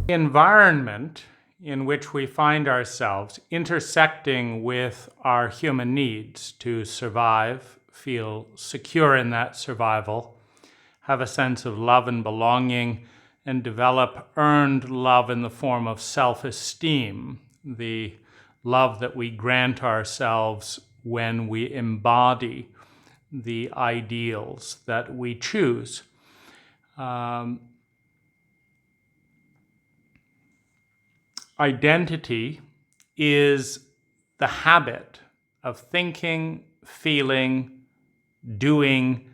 The environment in which we find ourselves intersecting with our human needs to survive, feel secure in that survival, have a sense of love and belonging, and develop earned love in the form of self-esteem, the love that we grant ourselves when we embody the ideals that we choose. Identity is the habit of thinking, feeling, doing,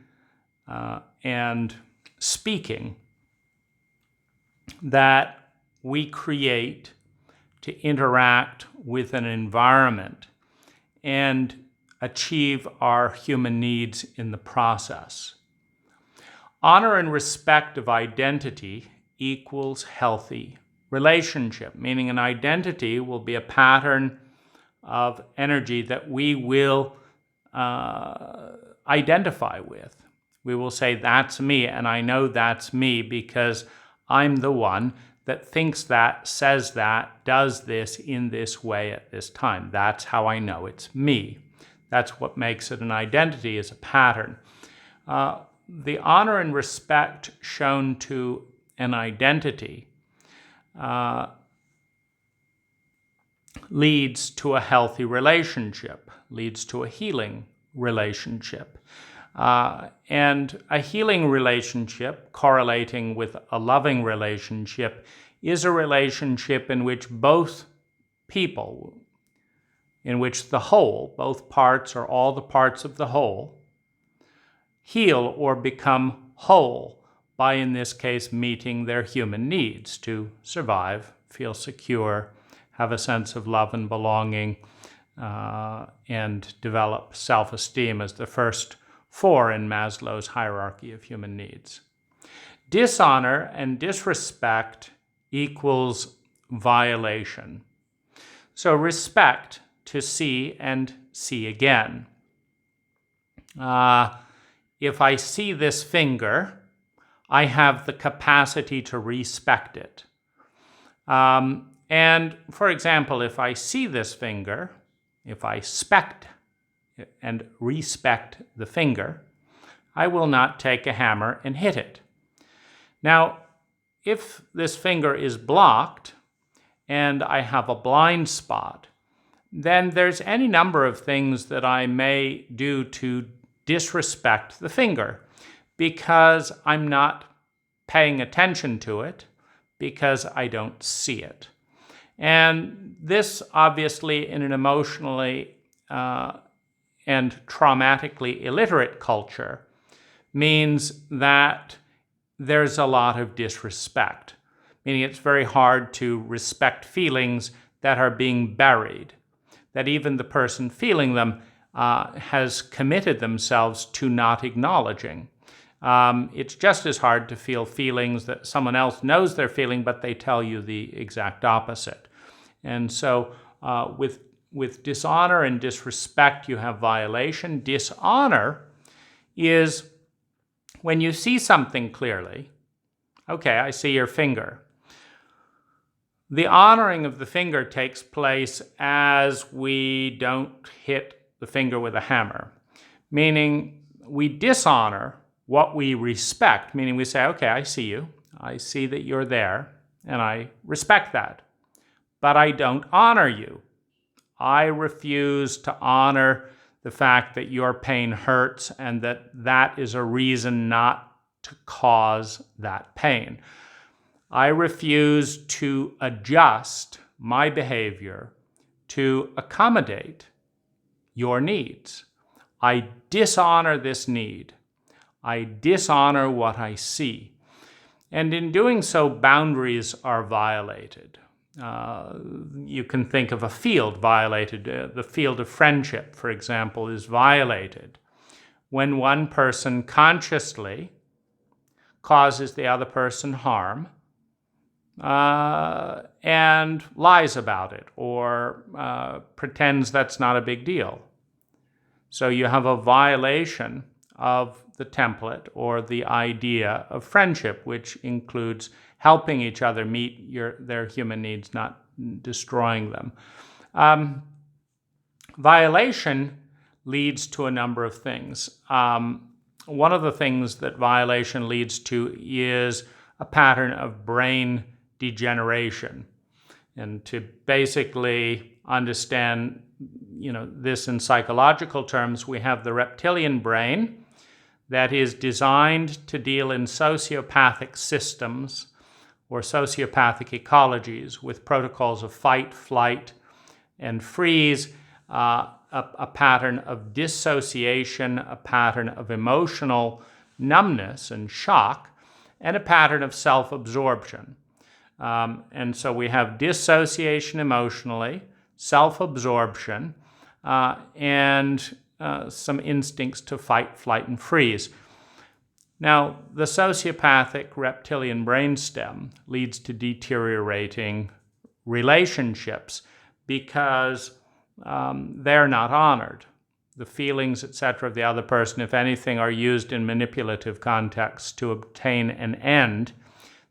and speaking that we create to interact with an environment and achieve our human needs in the process. Honor and respect of identity equals healthy relationship, meaning an identity will be a pattern of energy that we will identify with. We will say, that's me, and I know that's me because I'm the one that thinks that, says that, does this in this way at this time. That's how I know it's me. That's what makes it an identity, is a pattern. The honor and respect shown to an identity leads to a healthy relationship, leads to a healing relationship. And a healing relationship, correlating with a loving relationship, is a relationship in which both people, in which the whole, both parts or all the parts of the whole, heal or become whole by, in this case, meeting their human needs to survive, feel secure, have a sense of love and belonging, and develop self-esteem as the first four in Maslow's hierarchy of human needs. Dishonor and disrespect equals violation. So respect, to see and see again. If I see this finger, I have the capacity to respect it. And for example, if I see this finger, if I spect and respect the finger, I will not take a hammer and hit it. Now, if this finger is blocked and I have a blind spot, then there's any number of things that I may do to disrespect the finger because I'm not paying attention to it, because I don't see it. And this, obviously, in an emotionally and traumatically illiterate culture, means that there's a lot of disrespect, meaning it's very hard to respect feelings that are being buried, that even the person feeling them has committed themselves to not acknowledging. It's just as hard to feel feelings that someone else knows they're feeling, but they tell you the exact opposite. And so with dishonor and disrespect, you have violation. Dishonor is when you see something clearly. Okay, I see your finger. The honoring of the finger takes place as we don't hit the finger with a hammer, meaning we dishonor what we respect, meaning we say, okay, I see you. I see that you're there, and I respect that. But I don't honor you. I refuse to honor the fact that your pain hurts and that that is a reason not to cause that pain. I refuse to adjust my behavior to accommodate your needs. I dishonor this need. I dishonor what I see. And in doing so, boundaries are violated. You can think of a field violated. The field of friendship, for example, is violated when one person consciously causes the other person harm and lies about it or pretends that's not a big deal. So you have a violation of the template or the idea of friendship, which includes helping each other meet their human needs, not destroying them. Violation leads to a number of things. One of the things that violation leads to is a pattern of brain degeneration. And to basically understand, this in psychological terms, we have the reptilian brain that is designed to deal in sociopathic systems or sociopathic ecologies with protocols of fight, flight, and freeze, a pattern of dissociation, a pattern of emotional numbness and shock, and a pattern of self-absorption. And so we have dissociation emotionally, self-absorption, and some instincts to fight, flight, and freeze. Now, the sociopathic reptilian brainstem leads to deteriorating relationships because they're not honored. The feelings, etc., of the other person, if anything, are used in manipulative contexts to obtain an end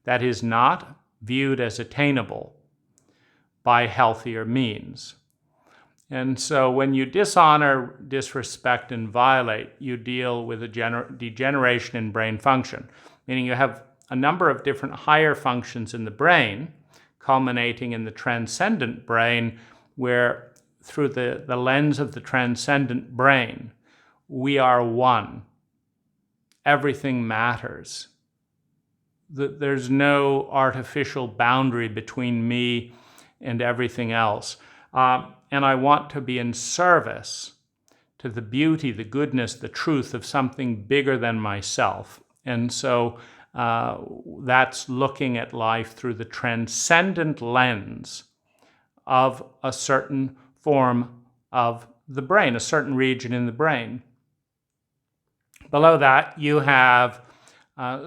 that is not viewed as attainable by healthier means. And so when you dishonor, disrespect, and violate, you deal with a degeneration in brain function, meaning you have a number of different higher functions in the brain, culminating in the transcendent brain, where through the lens of the transcendent brain, we are one. Everything matters. There's no artificial boundary between me and everything else. And I want to be in service to the beauty, the goodness, the truth of something bigger than myself. And so that's looking at life through the transcendent lens of a certain form of the brain, a certain region in the brain. Below that, you have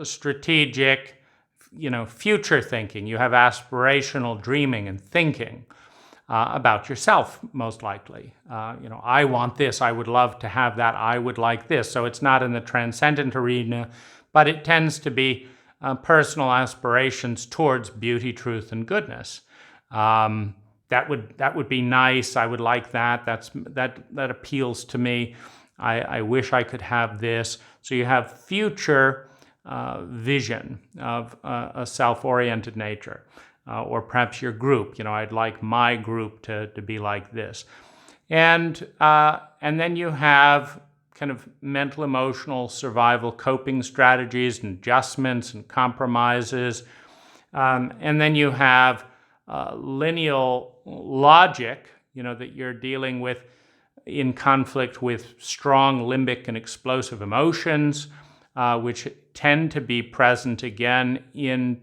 strategic, future thinking. You have aspirational dreaming and thinking about yourself, most likely. I want this, I would love to have that, I would like this. So it's not in the transcendent arena, but it tends to be personal aspirations towards beauty, truth, and goodness. That would be nice. I would like that. That appeals to me. I wish I could have this. So you have future vision of a self-oriented nature, or perhaps your group. I'd like my group to be like this, and then you have kind of mental, emotional survival coping strategies and adjustments and compromises, and then you have lineal logic, that you're dealing with in conflict with strong limbic and explosive emotions, which tend to be present again in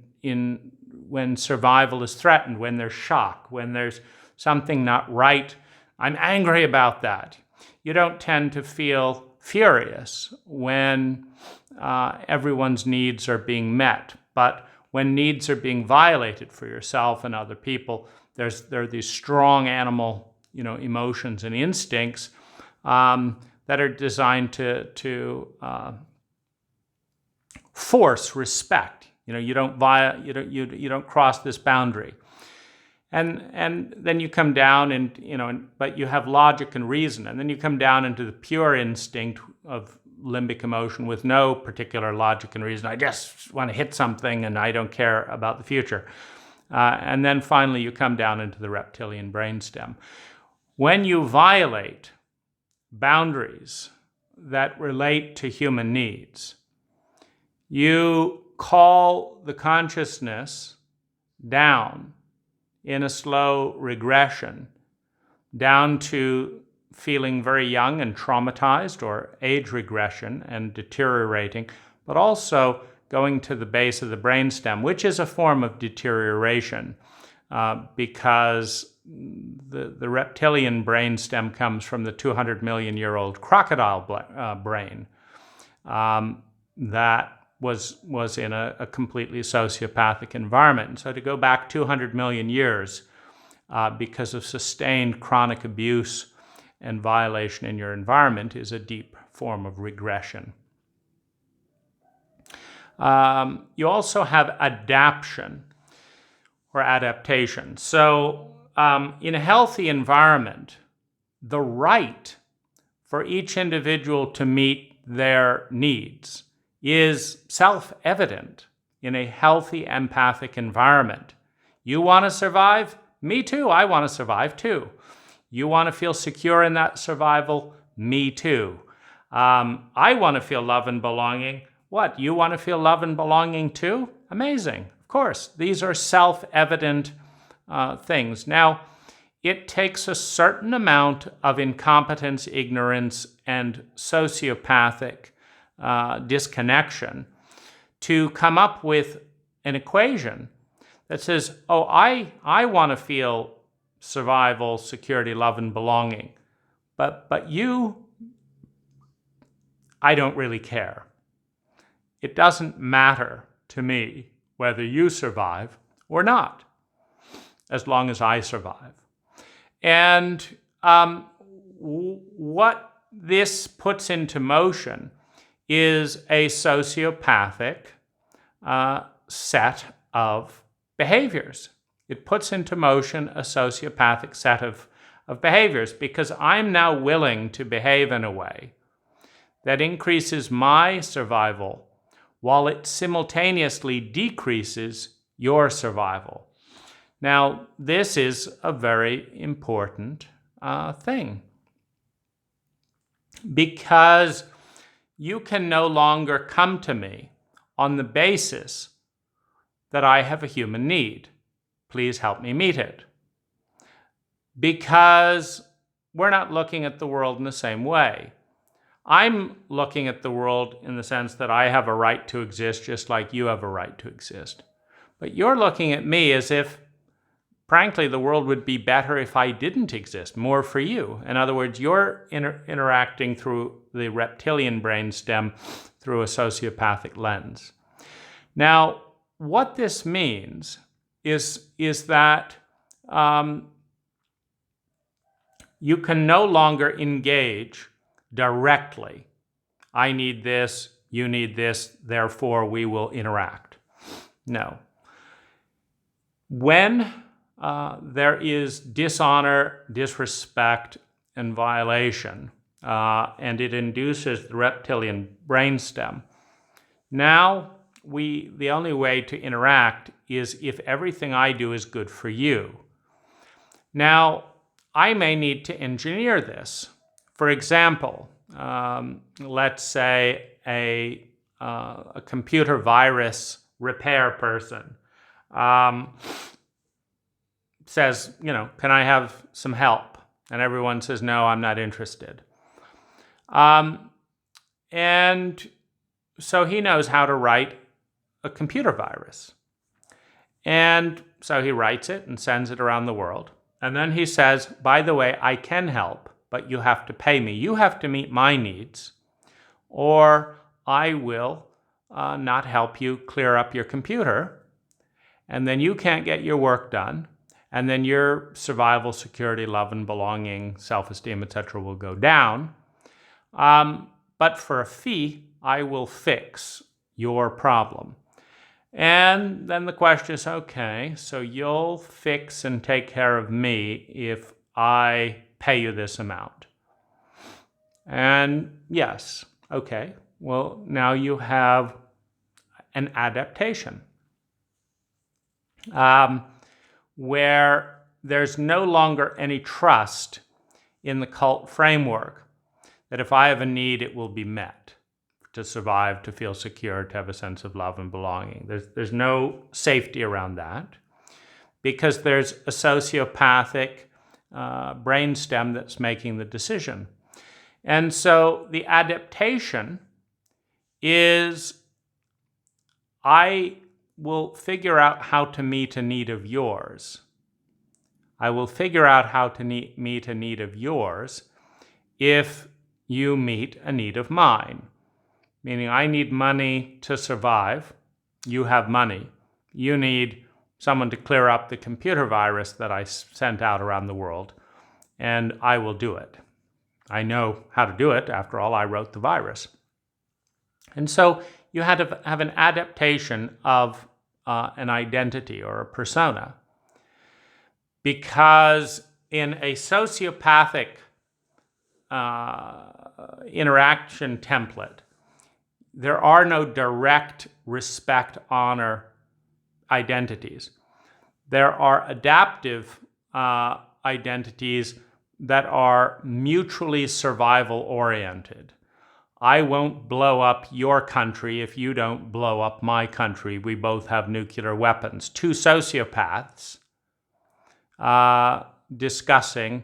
when survival is threatened, when there's shock, when there's something not right. I'm angry about that. You don't tend to feel furious when everyone's needs are being met, but when needs are being violated for yourself and other people, there are these strong animal, emotions and instincts that are designed to force respect. You don't cross this boundary, and then you come down and but you have logic and reason, and then you come down into the pure instinct of limbic emotion with no particular logic and reason. I just want to hit something and I don't care about the future. And then finally you come down into the reptilian brainstem. When you violate boundaries that relate to human needs, you call the consciousness down in a slow regression, down to feeling very young and traumatized, or age regression and deteriorating, but also going to the base of the brainstem, which is a form of deterioration because the reptilian brainstem comes from the 200 million year old crocodile brain that was in a completely sociopathic environment. So to go back 200 million years because of sustained chronic abuse and violation in your environment is a deep form of regression. You also have adaptation or adaptation. So in a healthy environment, the right for each individual to meet their needs is self-evident in a healthy empathic environment. You want to survive? Me too. I want to survive too. You want to feel secure in that survival? Me too. I want to feel love and belonging. What? You want to feel love and belonging too? Amazing. Of course, these are self-evident things. Now, it takes a certain amount of incompetence, ignorance, and sociopathic disconnection to come up with an equation that says, oh, I want to feel survival, security, love, and belonging. But you, I don't really care. It doesn't matter to me whether you survive or not, as long as I survive. And what this puts into motion is a sociopathic set of behaviors. It puts into motion a sociopathic set of behaviors because I'm now willing to behave in a way that increases my survival while it simultaneously decreases your survival. Now, this is a very important thing because you can no longer come to me on the basis that I have a human need. Please help me meet it. Because we're not looking at the world in the same way. I'm looking at the world in the sense that I have a right to exist just like you have a right to exist. But you're looking at me as if, frankly, the world would be better if I didn't exist, more for you. In other words, you're interacting through the reptilian brainstem through a sociopathic lens. Now, what this means is that you can no longer engage directly. I need this, you need this, therefore we will interact. No. When there is dishonor, disrespect, and violation, and it induces the reptilian brainstem, now the only way to interact is if everything I do is good for you. Now, I may need to engineer this. For example, let's say a computer virus repair person says, can I have some help? And everyone says, no, I'm not interested. And so he knows how to write a computer virus. And so he writes it and sends it around the world. And then he says, by the way, I can help, but you have to pay me. You have to meet my needs, or I will not help you clear up your computer. And then you can't get your work done. And then your survival, security, love and belonging, self-esteem, etc. will go down. But for a fee, I will fix your problem. And then the question is, okay, so you'll fix and take care of me if I pay you this amount. And yes, okay, well, now you have an adaptation where there's no longer any trust in the cult framework that if I have a need, it will be met. To survive, to feel secure, to have a sense of love and belonging. There's no safety around that because there's a sociopathic brainstem that's making the decision. And so the adaptation is I will figure out how to meet a need of yours. I will figure out how to meet a need of yours if you meet a need of mine. Meaning I need money to survive. You have money. You need someone to clear up the computer virus that I sent out around the world, and I will do it. I know how to do it. After all, I wrote the virus. And so you had to have an adaptation of an identity or a persona. Because in a sociopathic interaction template, there are no direct respect, honor identities. There are adaptive identities that are mutually survival-oriented. I won't blow up your country if you don't blow up my country. We both have nuclear weapons. Two sociopaths discussing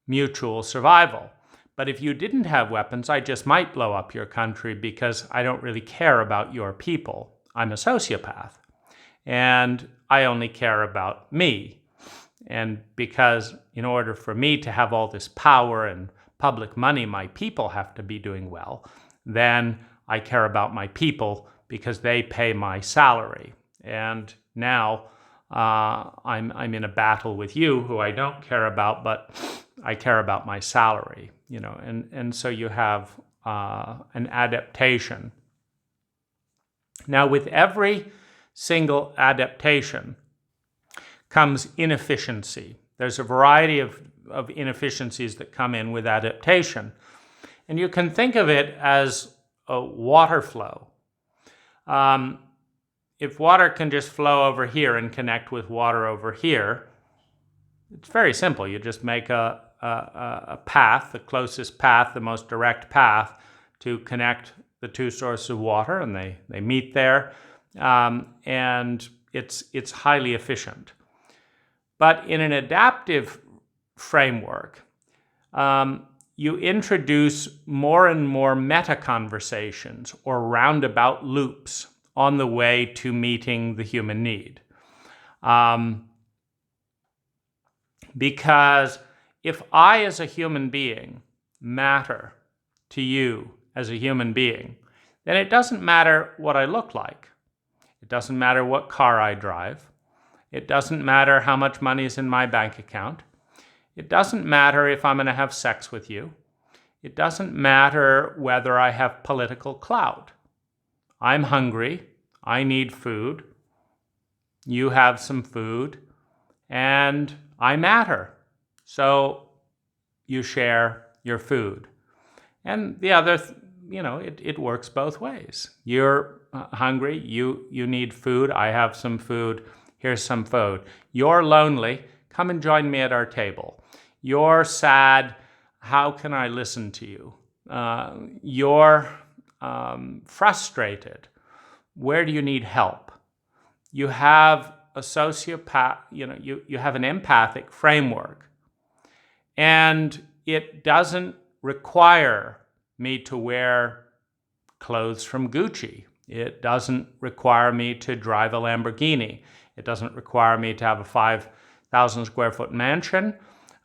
mutual survival. But if you didn't have weapons, I just might blow up your country because I don't really care about your people. I'm a sociopath. And I only care about me. And because in order for me to have all this power and public money, my people have to be doing well, then I care about my people because they pay my salary. And now I'm in a battle with you who I don't care about, but I care about my salary, and so you have an adaptation. Now, with every single adaptation comes inefficiency. There's a variety of inefficiencies that come in with adaptation. And you can think of it as a water flow. If water can just flow over here and connect with water over here, it's very simple. You just make a path, the closest path, the most direct path to connect the two sources of water, and they meet there, and it's highly efficient. But in an adaptive framework, you introduce more and more meta-conversations or roundabout loops on the way to meeting the human need. Because if I, as a human being, matter to you as a human being, then it doesn't matter what I look like. It doesn't matter what car I drive. It doesn't matter how much money is in my bank account. It doesn't matter if I'm going to have sex with you. It doesn't matter whether I have political clout. I'm hungry. I need food. You have some food. And I matter. So you share your food. And the other, it works both ways. You're hungry. You need food. I have some food. Here's some food. You're lonely. Come and join me at our table. You're sad. How can I listen to you? You're frustrated. Where do you need help? You have a sociopath, you have an empathic framework. And it doesn't require me to wear clothes from Gucci. It doesn't require me to drive a Lamborghini. It doesn't require me to have a 5,000 square foot mansion.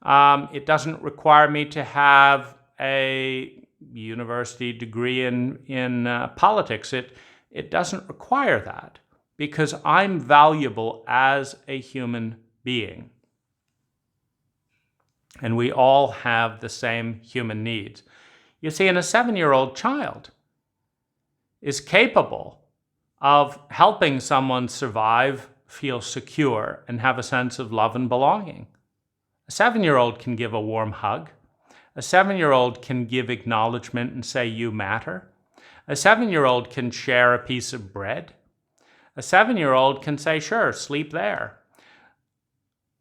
It doesn't require me to have a university degree in politics. It doesn't require that because I'm valuable as a human being. And we all have the same human needs. You see, a 7-year-old child is capable of helping someone survive, feel secure, and have a sense of love and belonging. A 7-year-old can give a warm hug. A 7-year-old can give acknowledgement and say, you matter. A 7-year-old can share a piece of bread. A 7-year-old can say, sure, sleep there.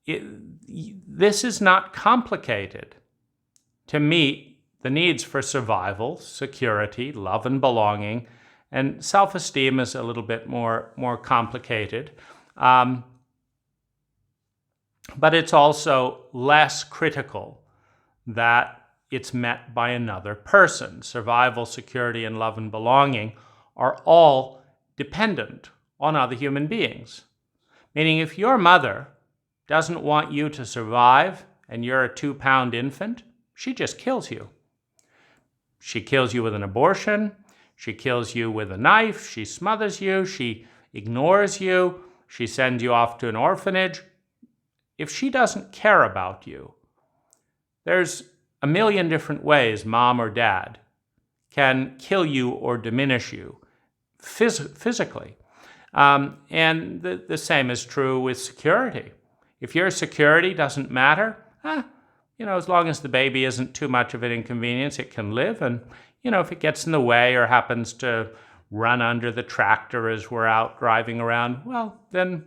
This is not complicated to meet the needs for survival, security, love and belonging, and self-esteem is a little bit more complicated. But it's also less critical that it's met by another person. Survival, security, and love and belonging are all dependent on other human beings. Meaning if your mother doesn't want you to survive and you're a 2-pound infant, she just kills you. She kills you with an abortion. She kills you with a knife. She smothers you. She ignores you. She sends you off to an orphanage. If she doesn't care about you, there's a million different ways mom or dad can kill you or diminish you physically. And the same is true with security. If your security doesn't matter, as long as the baby isn't too much of an inconvenience, it can live. And, if it gets in the way or happens to run under the tractor as we're out driving around, well, then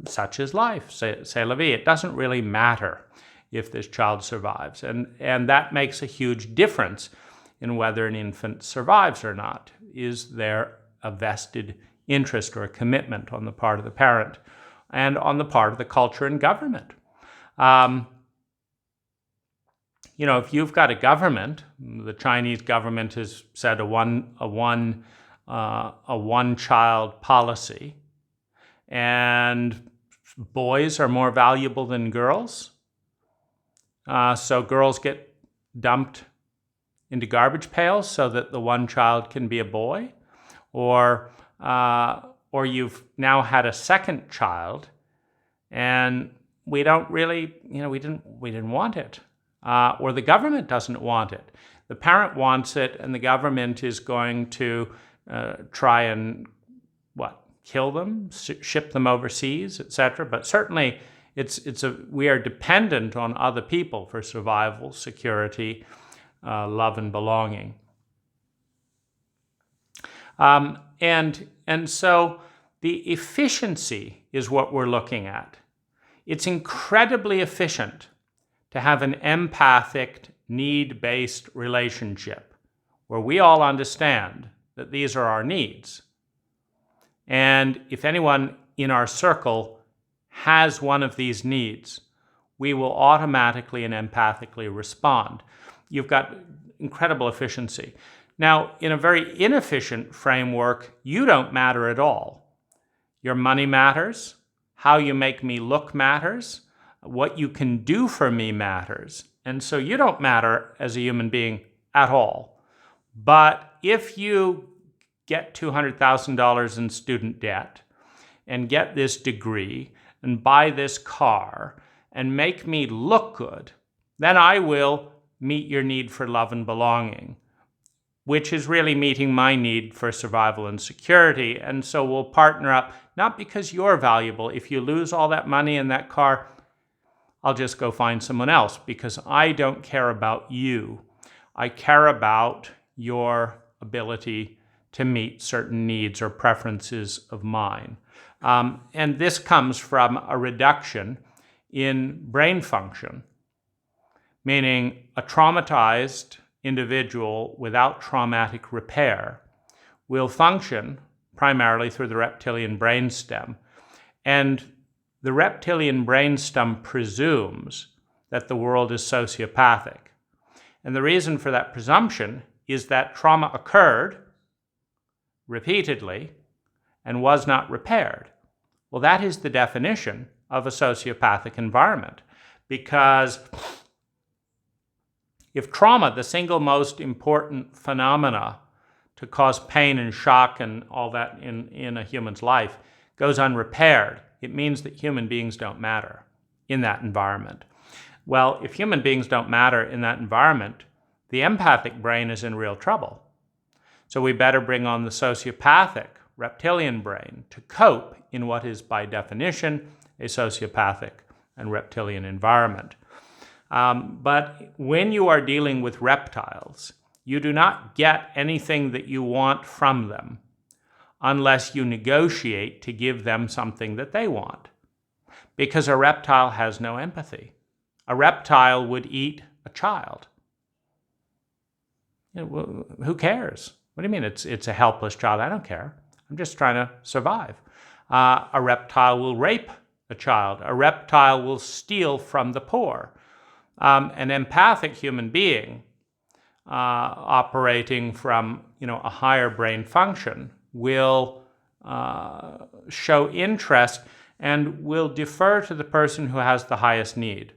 such is life, c'est la vie. It doesn't really matter if this child survives. And that makes a huge difference in whether an infant survives or not. Is there a vested interest or a commitment on the part of the parent and on the part of the culture and government? If you've got a government, the Chinese government has said a one-child policy, and boys are more valuable than girls, so girls get dumped into garbage pails so that the one child can be a boy, or you've now had a second child, and we don't really, we didn't want it. Or the government doesn't want it. The parent wants it, and the government is going to try and, kill them, ship them overseas, etc. But certainly, we are dependent on other people for survival, security, love, and belonging. And so the efficiency is what we're looking at. It's incredibly efficient to have an empathic, need-based relationship where we all understand that these are our needs. And if anyone in our circle has one of these needs, we will automatically and empathically respond. You've got incredible efficiency. Now, in a very inefficient framework, you don't matter at all. Your money matters. How you make me look matters. What you can do for me matters. And so you don't matter as a human being at all. But if you get $200,000 in student debt and get this degree and buy this car and make me look good, then I will meet your need for love and belonging, which is really meeting my need for survival and security. And so we'll partner up, not because you're valuable. If you lose all that money in that car, I'll just go find someone else, because I don't care about you. I care about your ability to meet certain needs or preferences of mine. And this comes from a reduction in brain function, meaning a traumatized individual without traumatic repair will function primarily through the reptilian brainstem. And the reptilian brainstem presumes that the world is sociopathic. And the reason for that presumption is that trauma occurred repeatedly and was not repaired. Well, that is the definition of a sociopathic environment, because if trauma, the single most important phenomena to cause pain and shock and all that in a human's life, goes unrepaired, it means that human beings don't matter in that environment. Well, if human beings don't matter in that environment, the empathic brain is in real trouble. So we better bring on the sociopathic reptilian brain to cope in what is by definition a sociopathic and reptilian environment. But when you are dealing with reptiles, you do not get anything that you want from them unless you negotiate to give them something that they want. Because a reptile has no empathy. A reptile would eat a child. Who cares? What do you mean it's a helpless child? I don't care. I'm just trying to survive. A reptile will rape a child. A reptile will steal from the poor. An empathic human being operating from a higher brain function will show interest and will defer to the person who has the highest need.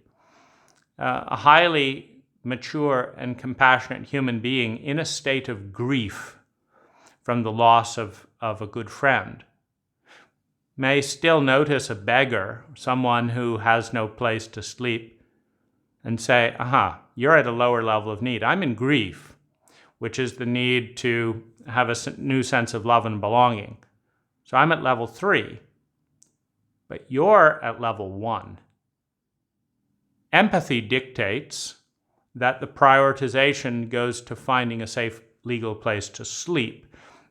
A highly mature and compassionate human being in a state of grief from the loss of a good friend may still notice a beggar, someone who has no place to sleep, and say, you're at a lower level of need. I'm in grief. which is the need to have a new sense of love and belonging. So I'm at level 3, but you're at level 1. Empathy dictates that the prioritization goes to finding a safe legal place to sleep,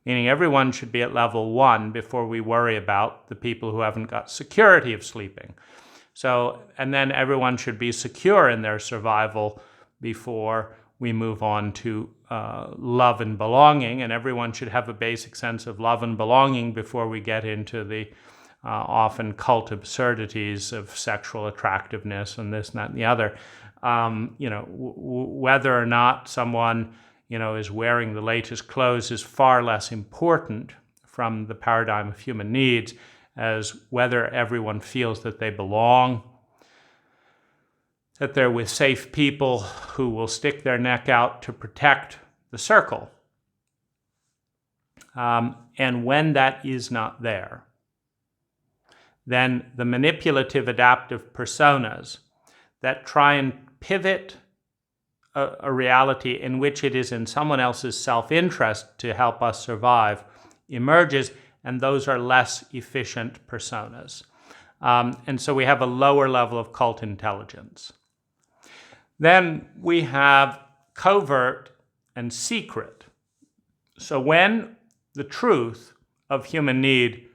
meaning everyone should be at level 1 before we worry about the people who haven't got security of sleeping. So, and then everyone should be secure in their survival before we move on to love and belonging, and everyone should have a basic sense of love and belonging before we get into the often cult absurdities of sexual attractiveness and this and that and the other. Whether or not someone is wearing the latest clothes is far less important from the paradigm of human needs as whether everyone feels that they belong, that they're with safe people who will stick their neck out to protect the circle. And when that is not there, then the manipulative adaptive personas that try and pivot a reality in which it is in someone else's self-interest to help us survive emerges, and those are less efficient personas. And so we have a lower level of cult intelligence. Then we have covert and secret. So when the truth of human need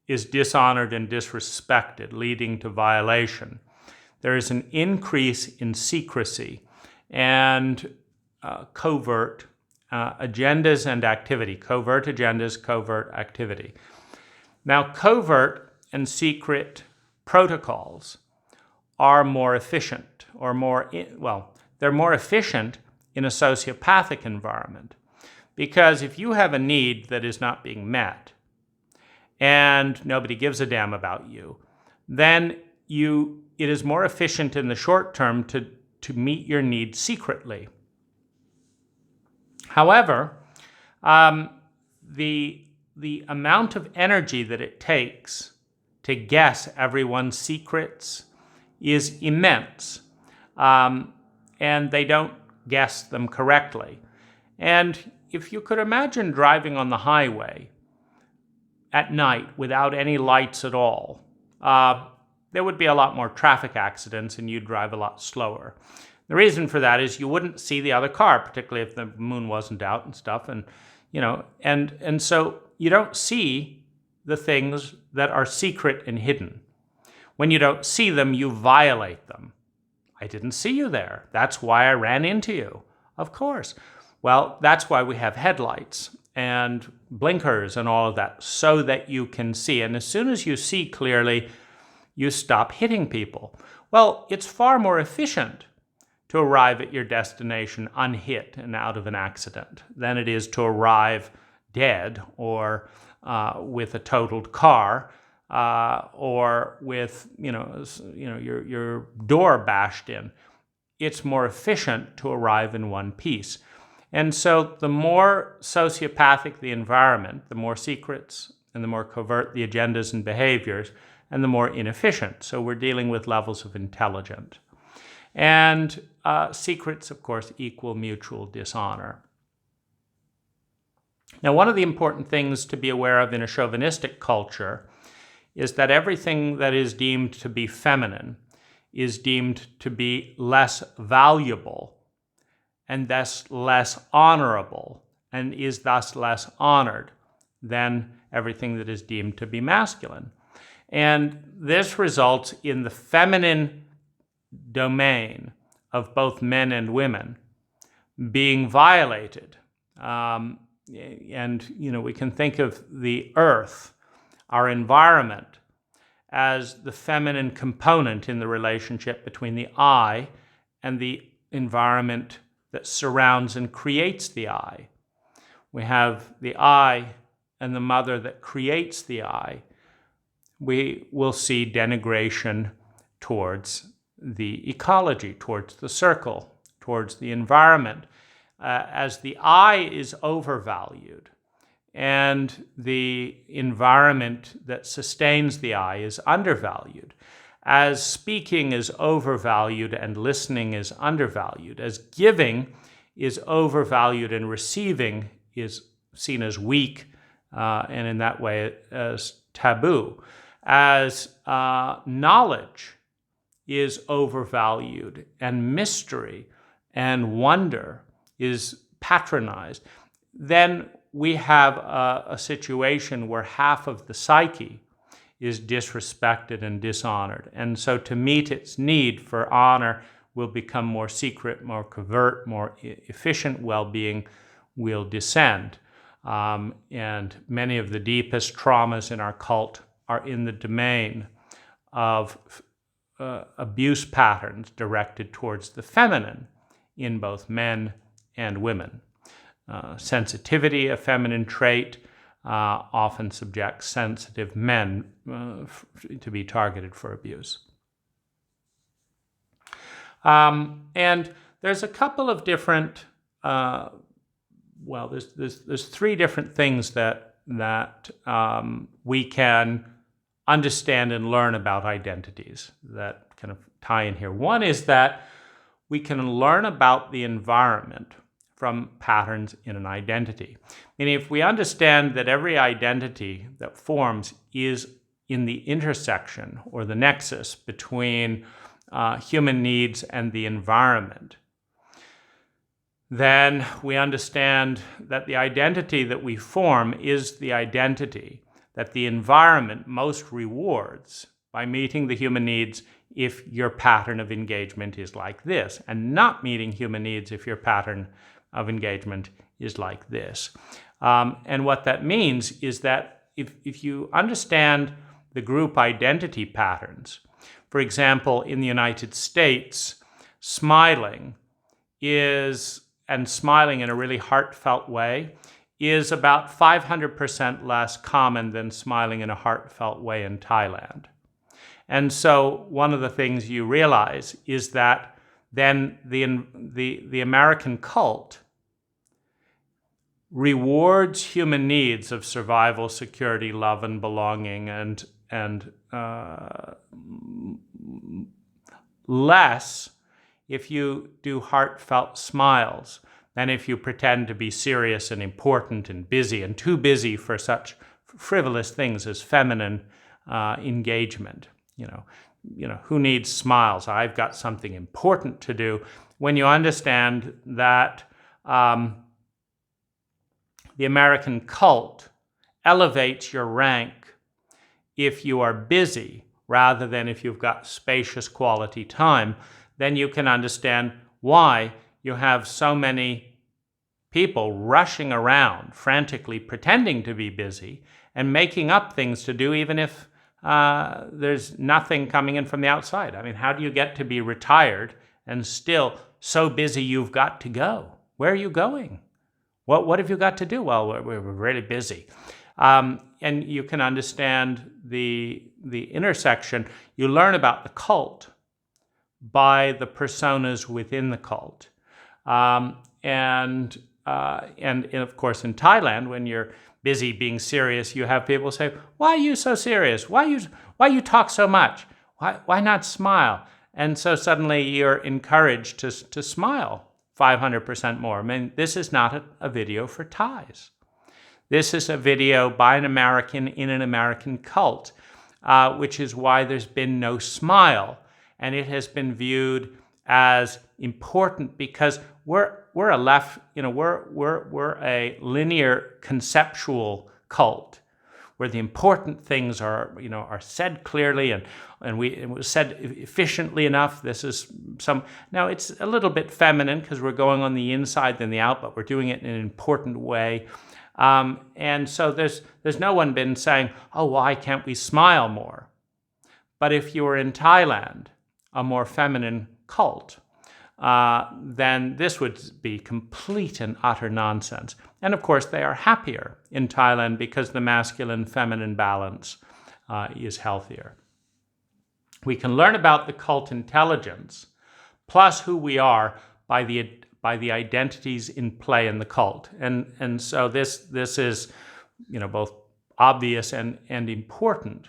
is dishonored and disrespected, leading to violation, there is an increase in secrecy and covert agendas and activity. Covert agendas, covert activity. Now, covert and secret protocols are more efficient, or they're more efficient in a sociopathic environment. Because if you have a need that is not being met, and nobody gives a damn about you, then it is more efficient in the short term to meet your needs secretly. However, the amount of energy that it takes to guess everyone's secrets is immense, and they don't guess them correctly. And if you could imagine driving on the highway at night without any lights at all, there would be a lot more traffic accidents and you'd drive a lot slower. The reason for that is you wouldn't see the other car, particularly if the moon wasn't out and stuff, and so you don't see the things that are secret and hidden. When you don't see them, you violate them. I didn't see you there. That's why I ran into you. Of course. Well, that's why we have headlights and blinkers and all of that, so that you can see. And as soon as you see clearly, you stop hitting people. Well, it's far more efficient to arrive at your destination unhit and out of an accident than it is to arrive dead or with a totaled car or with your door bashed in. It's more efficient to arrive in one piece. And so the more sociopathic the environment, the more secrets and the more covert the agendas and behaviors, and the more inefficient. So we're dealing with levels of intelligence. And secrets, of course, equal mutual dishonor. Now, one of the important things to be aware of in a chauvinistic culture is that everything that is deemed to be feminine is deemed to be less valuable and thus less honorable, and is thus less honored than everything that is deemed to be masculine. And this results in the feminine domain of both men and women being violated. And we can think of the earth, our environment, as the feminine component in the relationship between the I and the environment that surrounds and creates the I. We have the I and the mother that creates the I. We will see denigration towards the ecology, towards the circle, towards the environment, as the I is overvalued and the environment that sustains the I is undervalued, as speaking is overvalued and listening is undervalued, as giving is overvalued and receiving is seen as weak, and in that way as taboo. As knowledge is overvalued and mystery and wonder is patronized, then we have a situation where half of the psyche is disrespected and dishonored. And so to meet its need for honor will become more secret, more covert, more efficient well-being will descend. And many of the deepest traumas in our cult are in the domain of abuse patterns directed towards the feminine in both men and women. Sensitivity, a feminine trait, often subjects sensitive men to be targeted for abuse. And there's a couple of different, there's three different things that we can understand and learn about identities that kind of tie in here. One is that we can learn about the environment from patterns in an identity. Meaning, if we understand that every identity that forms is in the intersection or the nexus between human needs and the environment, then we understand that the identity that we form is the identity that the environment most rewards by meeting the human needs if your pattern of engagement is like this, and not meeting human needs if your pattern of engagement is like this. And what that means is that if you understand the group identity patterns, for example, in the United States, smiling in a really heartfelt way is about 500% less common than smiling in a heartfelt way in Thailand. And so one of the things you realize is that then the American cult rewards human needs of survival, security, love, and belonging, and less if you do heartfelt smiles than if you pretend to be serious and important and busy and too busy for such frivolous things as feminine engagement. You know, who needs smiles? I've got something important to do. When you understand that the American cult elevates your rank if you are busy rather than if you've got spacious quality time, then you can understand why you have so many people rushing around, frantically pretending to be busy and making up things to do even if there's nothing coming in from the outside. I mean, how do you get to be retired and still so busy you've got to go? Where are you going? What have you got to do? Well, we're really busy. And you can understand the intersection. You learn about the cult by the personas within the cult. And of course, in Thailand, when you're busy being serious, you have people say, "Why are you so serious? Why you talk so much? Why not smile?" And so suddenly you're encouraged to smile 500% more. I mean, this is not a video for Thais. This is a video by an American in an American cult, which is why there's been no smile. And it has been viewed as important because we're a left, we're a linear conceptual cult where the important things are said clearly and it was said efficiently enough. This is now it's a little bit feminine because we're going on the inside than the out, but we're doing it in an important way. And so there's no one been saying, "Oh, why can't we smile more?" But if you were in Thailand, a more feminine cult, then this would be complete and utter nonsense. And of course, they are happier in Thailand because the masculine-feminine balance is healthier. We can learn about the cult intelligence plus who we are by the identities in play in the cult. And so this is both obvious and important.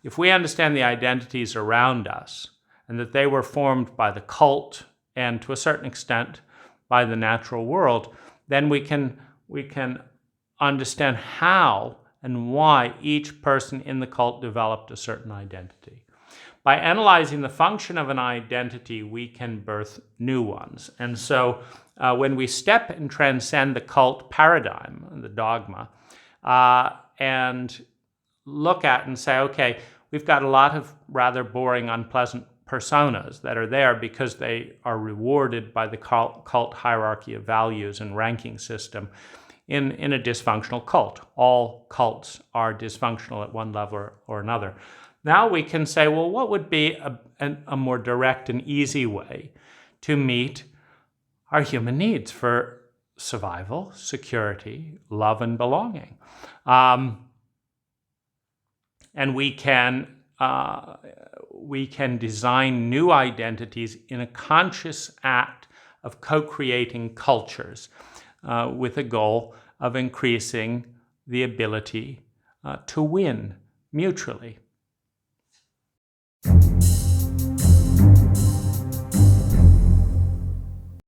If we understand the identities around us and that they were formed by the cult and to a certain extent by the natural world, then we can understand how and why each person in the cult developed a certain identity. By analyzing the function of an identity, we can birth new ones. And so when we step and transcend the cult paradigm, the dogma, and look at and say, okay, we've got a lot of rather boring, unpleasant personas that are there because they are rewarded by the cult hierarchy of values and ranking system in a dysfunctional cult. All cults are dysfunctional at one level or another. Now we can say, well, what would be a more direct and easy way to meet our human needs for survival, security, love, and belonging? And we can design new identities in a conscious act of co-creating cultures with a goal of increasing the ability to win mutually.